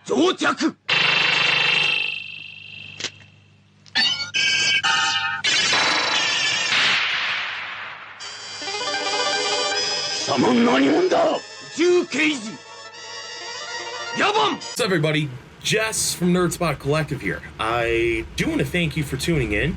到着。貴様何者だ？宇宙刑事。野蛮。 What's up, everybody? Jess from Nerdspot Collective here. I do want to thank you for tuning in.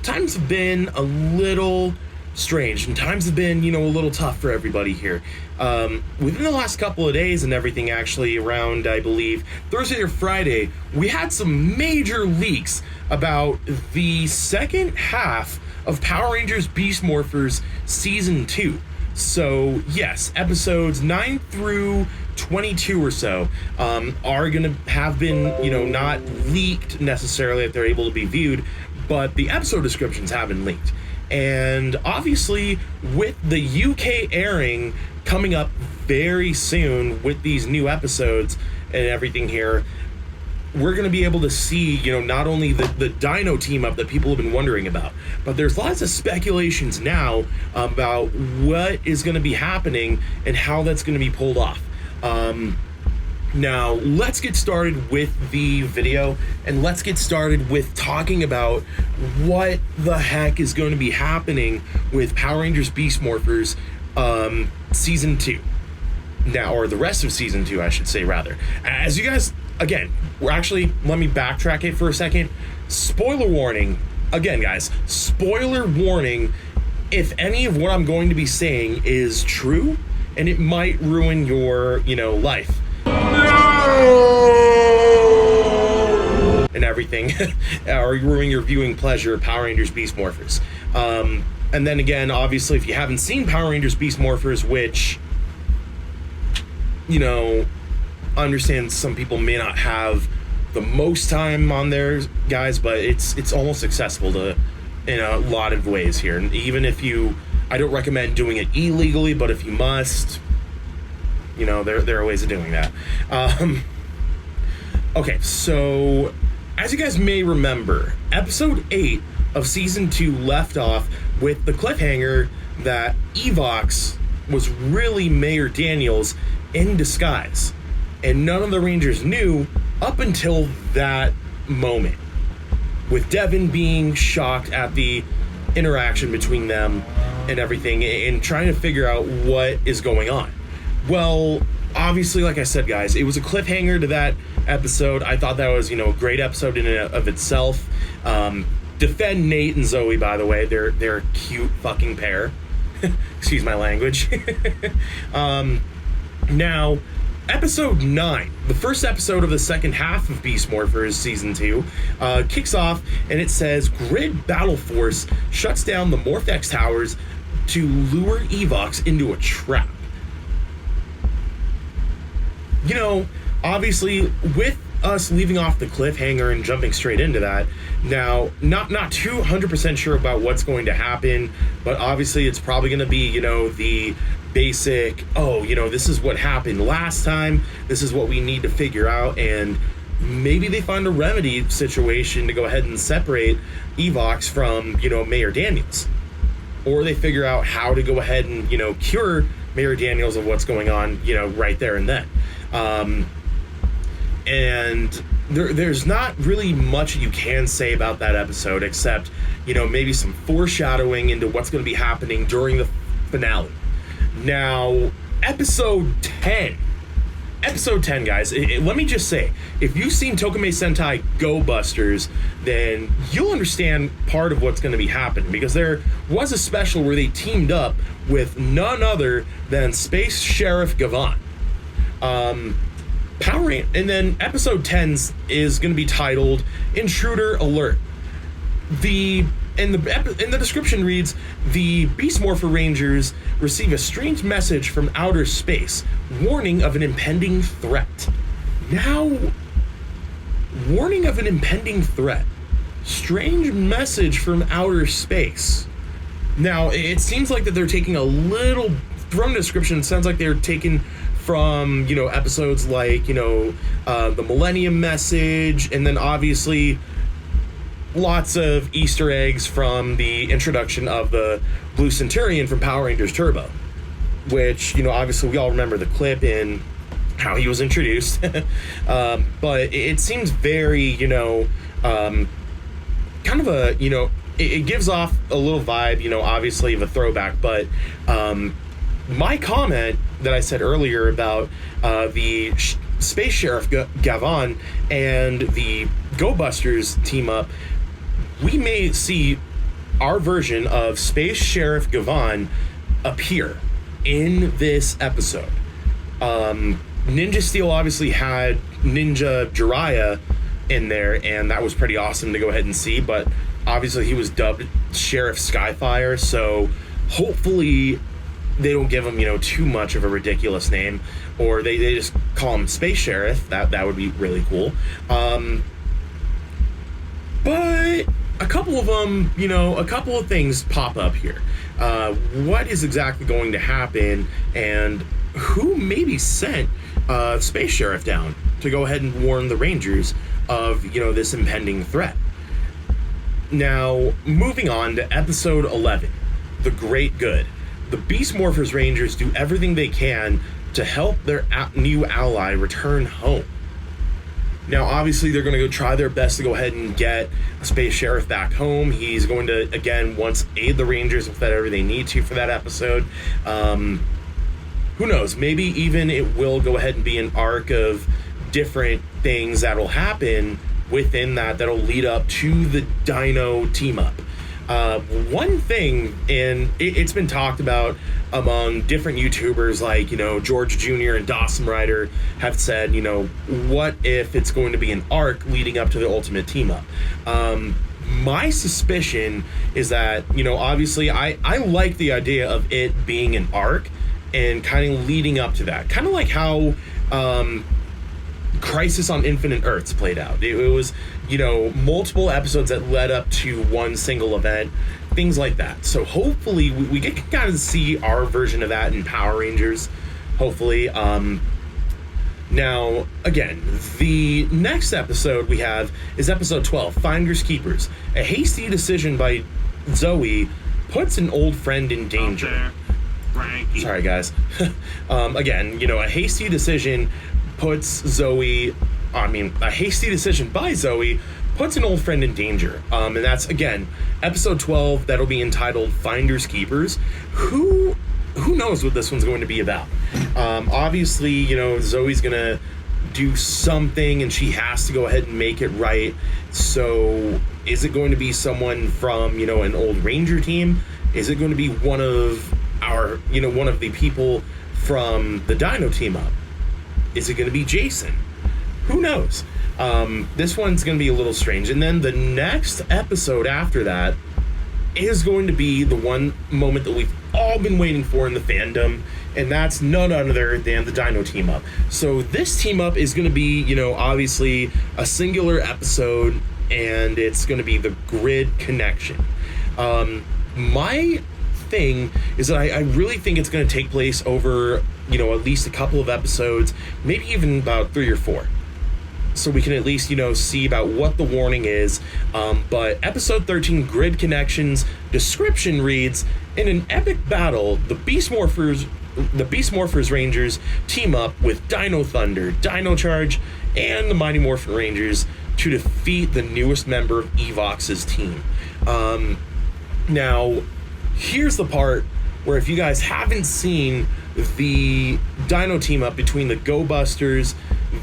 Times have been a little strange, and times have been, a little tough for everybody here. Within the last couple of days and everything, actually, around, I believe, Thursday or Friday, we had some major leaks about the second half of Power Rangers Beast Morphers Season 2. So, yes, episodes 9 through 22 or so are going to have been, not leaked necessarily if they're able to be viewed, but the episode descriptions have been leaked. And obviously, with the UK airing coming up very soon with these new episodes and everything here, we're going to be able to see, not only the Dino Team Up that people have been wondering about, but there's lots of speculations now about what is going to be happening and how that's going to be pulled off. Now, let's get started with the video, and let's get started with talking about what the heck is going to be happening with Power Rangers Beast Morphers Season 2. Now, or the rest of Season 2, I should say, rather. As you guys, again, let me backtrack it for a second. Spoiler warning. Again, guys, spoiler warning if any of what I'm going to be saying is true, and it might ruin your, life. And everything, or ruin your viewing pleasure of Power Rangers Beast Morphers. And then again, obviously, if you haven't seen Power Rangers Beast Morphers, which, understand some people may not have the most time on there, guys, but it's almost accessible to in a lot of ways here. And even if I don't recommend doing it illegally, but if you must, there are ways of doing that. Okay, so as you guys may remember, episode 8 of season 2 left off with the cliffhanger that Evox was really Mayor Daniels in disguise, and none of the Rangers knew up until that moment, with Devin being shocked at the interaction between them and everything, and trying to figure out what is going on. Well, obviously, like I said, guys, it was a cliffhanger to that episode. I thought that was, a great episode in and of itself. Defend Nate and Zoe, by the way. They're a cute fucking pair. Excuse my language. Now, episode 9, the first episode of the second half of Beast Morphers Season 2, kicks off, and it says, Grid Battle Force shuts down the Morphex towers to lure Evox into a trap. Obviously, with us leaving off the cliffhanger and jumping straight into that, now, not 200% sure about what's going to happen, but obviously it's probably going to be, the basic, this is what happened last time, this is what we need to figure out, and maybe they find a remedy situation to go ahead and separate Evox from, Mayor Daniels. Or they figure out how to go ahead and, cure Mayor Daniels of what's going on, right there and then. And there's not really much you can say about that episode, except, maybe some foreshadowing into what's going to be happening during the finale. Now, episode 10, guys, let me just say, if you've seen Tokimei Sentai Go Busters, then you'll understand part of what's going to be happening, because there was a special where they teamed up with none other than Space Sheriff Gavan. And then episode 10 is going to be titled Intruder Alert. In the description reads, the Beast Morpher Rangers receive a strange message from outer space, warning of an impending threat. Now, warning of an impending threat. Strange message from outer space. Now, it seems like that they're taking a little, from the description, it sounds like they're taking from, episodes like, the Millennium Message, and then obviously lots of Easter eggs from the introduction of the Blue Centurion from Power Rangers Turbo, which, obviously we all remember the clip in how he was introduced. But it seems very, kind of a, it gives off a little vibe, obviously of a throwback, but my comment that I said earlier about the Space Sheriff Gavon and the Go Busters team up, we may see our version of Space Sheriff Gavon appear in this episode. Ninja Steel obviously had Ninja Jiraiya in there, and that was pretty awesome to go ahead and see, but obviously he was dubbed Sheriff Skyfire, so hopefully they don't give him, too much of a ridiculous name, or they just call him Space Sheriff. That would be really cool. But a couple of them, a couple of things pop up here. What is exactly going to happen, and who maybe sent Space Sheriff down to go ahead and warn the Rangers of, this impending threat? Now, moving on to episode 11, The Great Good. The Beast Morphers Rangers do everything they can to help their new ally return home. Now, obviously, they're going to go try their best to go ahead and get Space Sheriff back home. He's going to, again, once aid the Rangers with whatever they need to for that episode. Who knows? Maybe even it will go ahead and be an arc of different things that'll happen within that'll lead up to the Dino Team Up. One thing, and it's been talked about among different YouTubers like, George Jr. and Dawson Rider have said, what if it's going to be an arc leading up to the Ultimate Team Up? My suspicion is that, obviously I like the idea of it being an arc and kind of leading up to that. Kind of like how Crisis on Infinite Earths played out. It was, multiple episodes that led up to one single event, things like that. So hopefully we get to kind of see our version of that in Power Rangers, hopefully. Now, again, the next episode we have is episode 12, Finders Keepers. A hasty decision by Zoe puts an old friend in danger. Sorry, guys. Again, a hasty decision puts a hasty decision by Zoe puts an old friend in danger. And that's, again, episode 12. That'll be entitled Finders Keepers. Who knows what this one's going to be about? Obviously, Zoe's going to do something and she has to go ahead and make it right. So is it going to be someone from, an old Ranger team? Is it going to be one of one of the people from the Dino Team Up? Is it going to be Jason? Who knows? This one's going to be a little strange. And then the next episode after that is going to be the one moment that we've all been waiting for in the fandom, and that's none other than the Dino Team Up. So this team up is going to be, obviously a singular episode, and it's going to be the grid connection. My thing is that I really think it's going to take place over, at least a couple of episodes, maybe even about 3 or 4. So we can at least, see about what the warning is. But episode 13, Grid Connections, description reads, in an epic battle, the Beast Morphers Rangers team up with Dino Thunder, Dino Charge, and the Mighty Morphin Rangers to defeat the newest member of Evox's team. Now, here's the part where if you guys haven't seen the Dino Team Up between the Go Busters,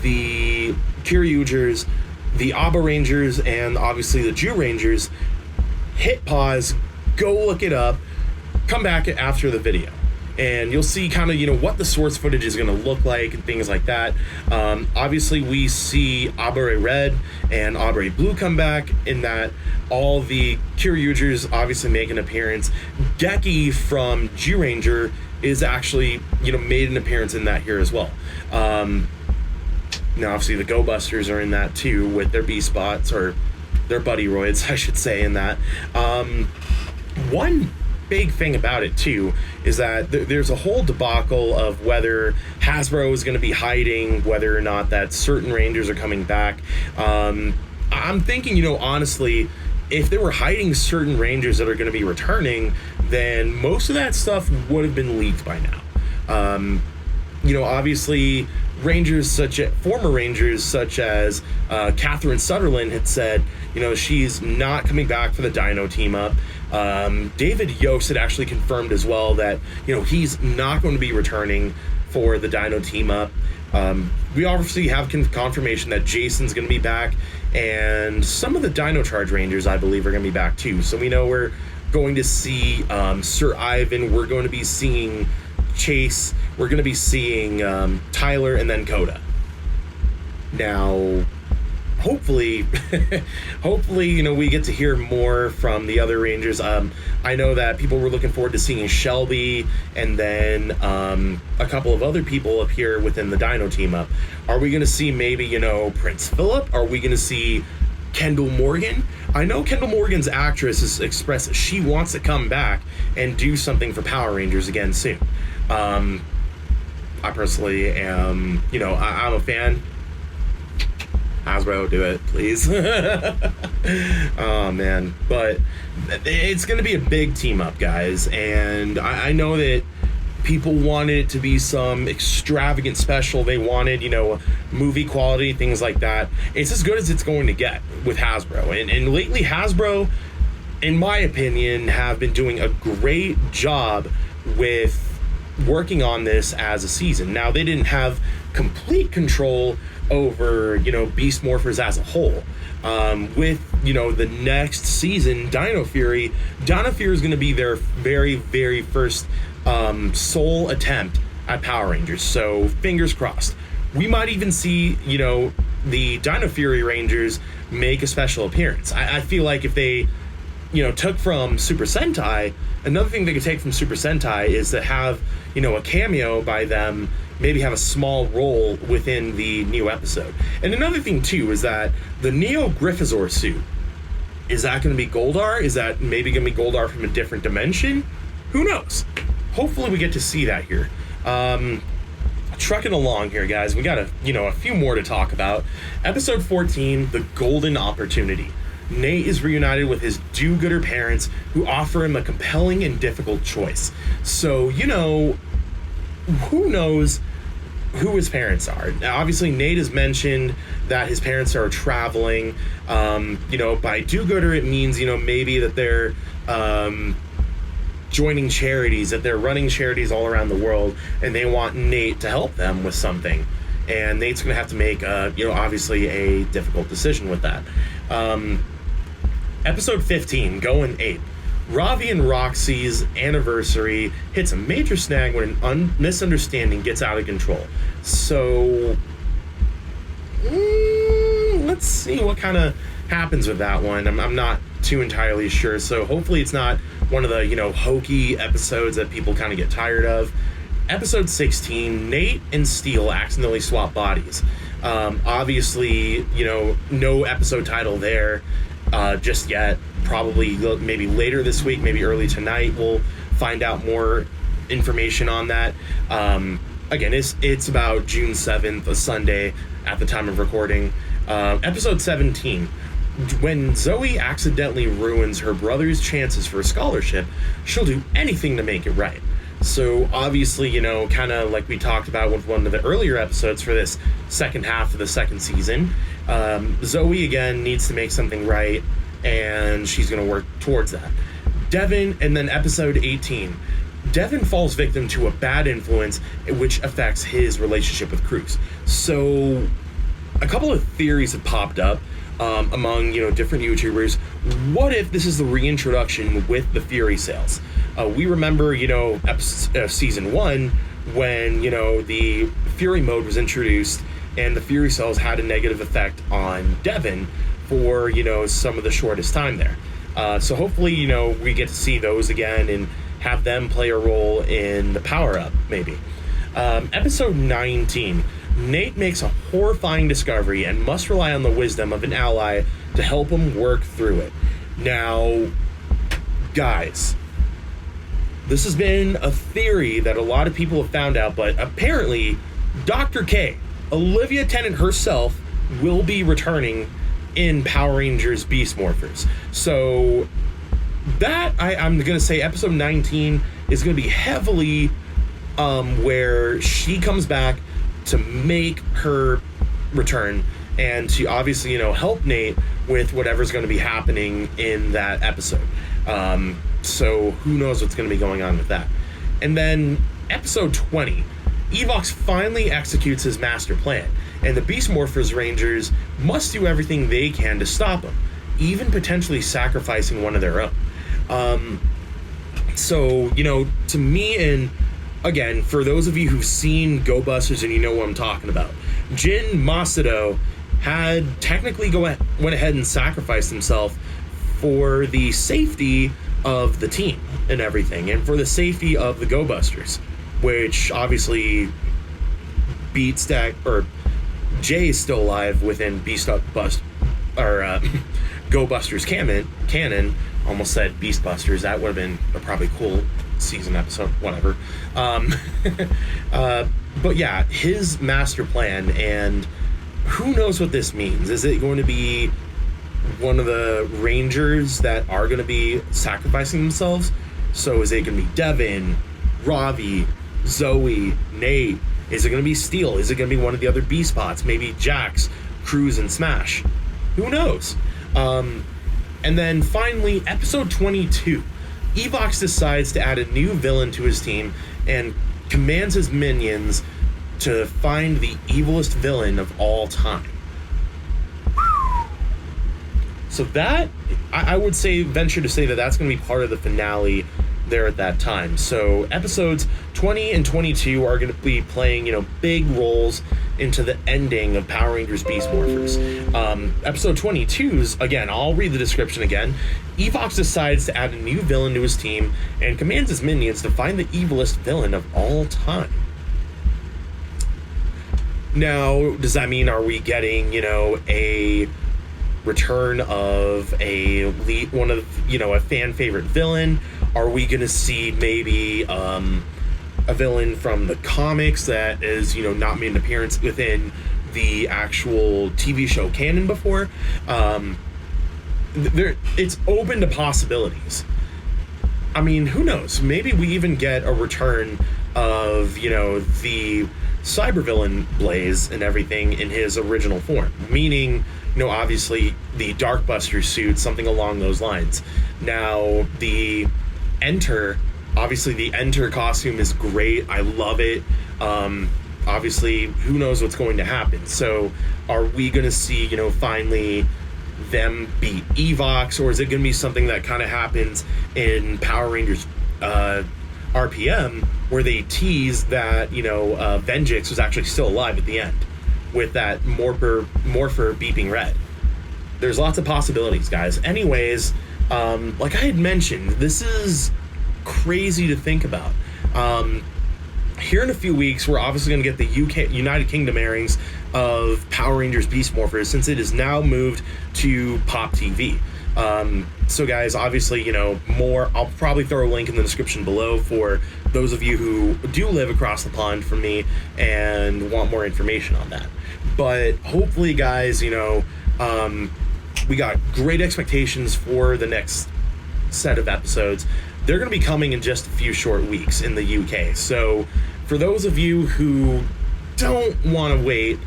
the Kiryugers, the Abba Rangers, and obviously the Jew Rangers, hit pause, go look it up, come back after the video, and you'll see kind of, what the source footage is going to look like and things like that. Obviously, we see Abba Red and Abba Blue come back in that. All the Kiryugers obviously make an appearance. Geki from Jew Ranger is actually, made an appearance in that here as well. Now, obviously, the Go Busters are in that too with their B-Spots, or their Buddy Roids, I should say, in that. One big thing about it too is that there's a whole debacle of whether Hasbro is going to be hiding, whether or not that certain Rangers are coming back. I'm thinking, honestly, if they were hiding certain Rangers that are going to be returning, then most of that stuff would have been leaked by now. Obviously, former Rangers such as Catherine Sutherland had said, she's not coming back for the Dino Team Up. David Yost had actually confirmed as well that, he's not going to be returning for the Dino Team Up. We obviously have confirmation that Jason's going to be back, and some of the Dino Charge Rangers, I believe, are going to be back too. So we know we're going to see Sir Ivan, we're going to be seeing Chase, we're going to be seeing Tyler, and then Coda. Now, hopefully, we get to hear more from the other Rangers. I know that people were looking forward to seeing Shelby and then a couple of other people appear within the Dino Team Up. Are we going to see maybe, Prince Philip? Are we going to see Kendall Morgan? I know Kendall Morgan's actress has expressed that she wants to come back and do something for Power Rangers again soon. I personally am, I'm a fan. Hasbro, do it, please. Oh, man. But it's going to be a big team up, guys. And I know that people wanted it to be some extravagant special. They wanted, movie quality, things like that. It's as good as it's going to get with Hasbro. And lately, Hasbro, in my opinion, have been doing a great job with working on this as a season. Now, they didn't have complete control over, Beast Morphers as a whole. With, the next season, Dino Fury is going to be their very, very first sole attempt at Power Rangers. So, fingers crossed. We might even see, the Dino Fury Rangers make a special appearance. I feel like if they, took from Super Sentai, another thing they could take from Super Sentai is to have, a cameo by them, maybe have a small role within the Neo episode. And another thing, too, is that the Neo Gryphosaur suit, is that going to be Goldar? Is that maybe going to be Goldar from a different dimension? Who knows? Hopefully we get to see that here. Trucking along here, guys. We got a few more to talk about. Episode 14, The Golden Opportunity. Nate is reunited with his do-gooder parents who offer him a compelling and difficult choice. So, who knows who his parents are? Now, obviously, Nate has mentioned that his parents are traveling. By do-gooder, it means, maybe that they're joining charities, that they're running charities all around the world, and they want Nate to help them with something. And Nate's going to have to make, obviously a difficult decision with that. Episode 15, Going Ape. Ravi and Roxy's anniversary hits a major snag when an misunderstanding gets out of control. So, let's see what kind of happens with that one. I'm not too entirely sure. So hopefully it's not one of the, hokey episodes that people kind of get tired of. Episode 16, Nate and Steel accidentally swap bodies. Obviously, no episode title there just yet. Probably maybe later this week, maybe early tonight, we'll find out more information on that. Again, it's about June 7th, a Sunday, at the time of recording. Episode 17, when Zoe accidentally ruins her brother's chances for a scholarship, she'll do anything to make it right. So obviously, kind of like we talked about with one of the earlier episodes for this second half of the second season, Zoe again needs to make something right, and she's going to work towards that. Devin, and then episode 18, Devin falls victim to a bad influence which affects his relationship with Cruz. So a couple of theories have popped up among, different YouTubers. What if this is the reintroduction with the Fury sales? We remember, season 1 when, the Fury mode was introduced and the Fury cells had a negative effect on Devin for, some of the shortest time there. So hopefully, we get to see those again and have them play a role in the power-up, maybe. Episode 19, Nate makes a horrifying discovery and must rely on the wisdom of an ally to help him work through it. Now, guys, this has been a theory that a lot of people have found out, but apparently Dr. K, Olivia Tennant herself, will be returning in Power Rangers Beast Morphers. So that, I'm going to say episode 19 is going to be heavily where she comes back to make her return and to obviously, help Nate with whatever's going to be happening in that episode. So who knows what's going to be going on with that. And then episode 20, Evox finally executes his master plan, and the Beast Morphers Rangers must do everything they can to stop him, even potentially sacrificing one of their own. So, to me, and again, for those of you who've seen Go Busters and you know what I'm talking about, Jin Masato had technically went ahead and sacrificed himself for the safety of the team and everything, and for the safety of the Go Busters, which obviously beats that, or Jay is still alive within Go Busters canon. Almost said Beast Busters. That would have been a probably cool season episode, whatever. But yeah, his master plan, and who knows what this means. Is it going to be one of the Rangers that are going to be sacrificing themselves? So is it going to be Devin, Ravi, Zoe, Nate? Is it going to be Steel? Is it going to be one of the other Beast Bots? Maybe Jax, Cruz, and Smash? Who knows? And then finally, episode 22, Evox decides to add a new villain to his team and commands his minions to find the evilest villain of all time. So that, I would venture to say that that's going to be part of the finale there at that time. So episodes 20 and 22 are going to be playing, big roles into the ending of Power Rangers Beast Morphers. Episode 22's, again, I'll read the description again. Evox decides to add a new villain to his team and commands his minions to find the evilest villain of all time. Now, does that mean, are we getting, a return of a fan favorite villain? Are we going to see maybe a villain from the comics that is, not made an appearance within the actual TV show canon before? It's open to possibilities. I mean, who knows? Maybe we even get a return of, the cybervillain Blaze and everything in his original form. Meaning, obviously the Darkbuster suit, something along those lines. Now, the Enter costume is great. I love it. Obviously, who knows what's going to happen. So, are we going to see, finally them beat Evox, or is it going to be something that kind of happens in Power Rangers RPM, where they tease that, Venjix was actually still alive at the end with that Morpher beeping red? There's lots of possibilities, guys. Anyways, like I had mentioned, this is crazy to think about. Here in a few weeks, we're obviously going to get the United Kingdom airings of Power Rangers Beast Morphers, since it is now moved to Pop TV. So guys, obviously, more, I'll probably throw a link in the description below for those of you who do live across the pond from me and want more information on that. But hopefully, guys, we got great expectations for the next set of episodes. They're going to be coming in just a few short weeks in the UK. So for those of you who don't want to wait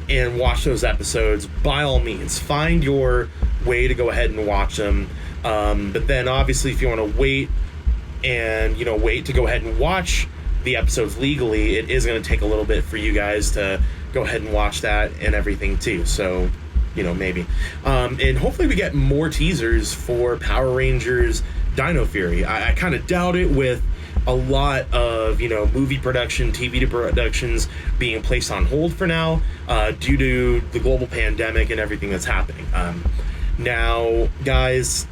and watch those episodes, by all means, find your way to go ahead and watch them. But then obviously, if you want to wait and, wait to go ahead and watch the episodes legally, it is going to take a little bit for you guys to go ahead and watch that and everything too. So, maybe. And hopefully we get more teasers for Power Rangers Dino Fury. I kind of doubt it, with a lot of, movie production, TV productions being placed on hold for now, due to the global pandemic and everything that's happening. Now, guys,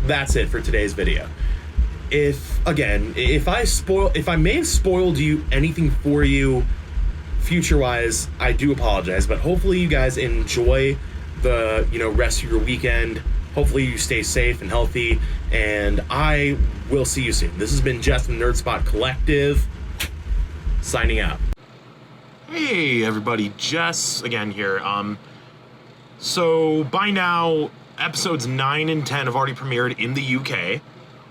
that's it for today's video. If I may have spoiled you anything for you future-wise, I do apologize, but hopefully you guys enjoy the, rest of your weekend. Hopefully you stay safe and healthy, and I will see you soon. This has been Jess from Nerdspot Collective, signing out. Hey everybody, Jess again here. So by now, episodes 9 and 10 have already premiered in the UK.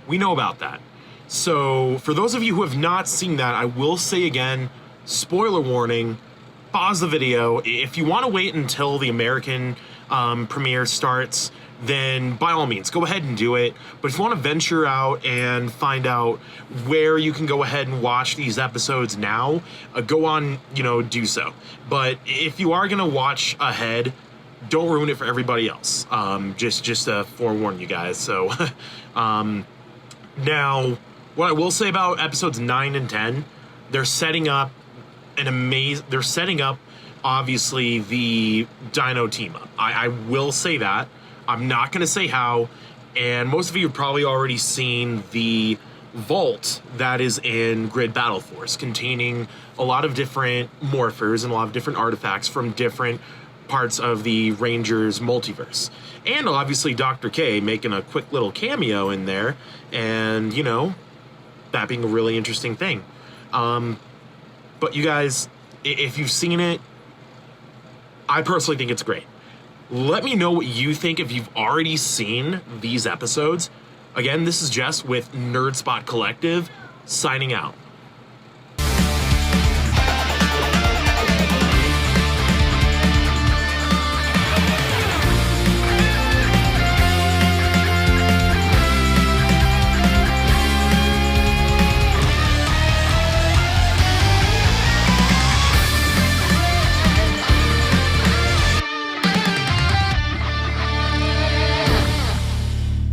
We know about that. So for those of you who have not seen that, I will say again, spoiler warning, pause the video. If you want to wait until the American premiere starts, then by all means, go ahead and do it. But if you want to venture out and find out where you can go ahead and watch these episodes now, go on, do so. But if you are going to watch ahead, don't ruin it for everybody else. Just to forewarn you guys. So, now, what I will say about episodes 9 and 10, they're setting up obviously the Dino Team Up. I will say that. I'm not going to say how, and most of you have probably already seen the vault that is in Grid Battle Force, containing a lot of different morphers and a lot of different artifacts from different parts of the Rangers multiverse. And obviously Dr. K making a quick little cameo in there, and, that being a really interesting thing. But you guys, if you've seen it, I personally think it's great. Let me know what you think if you've already seen these episodes. Again, this is Jess with Nerdspot Collective, signing out.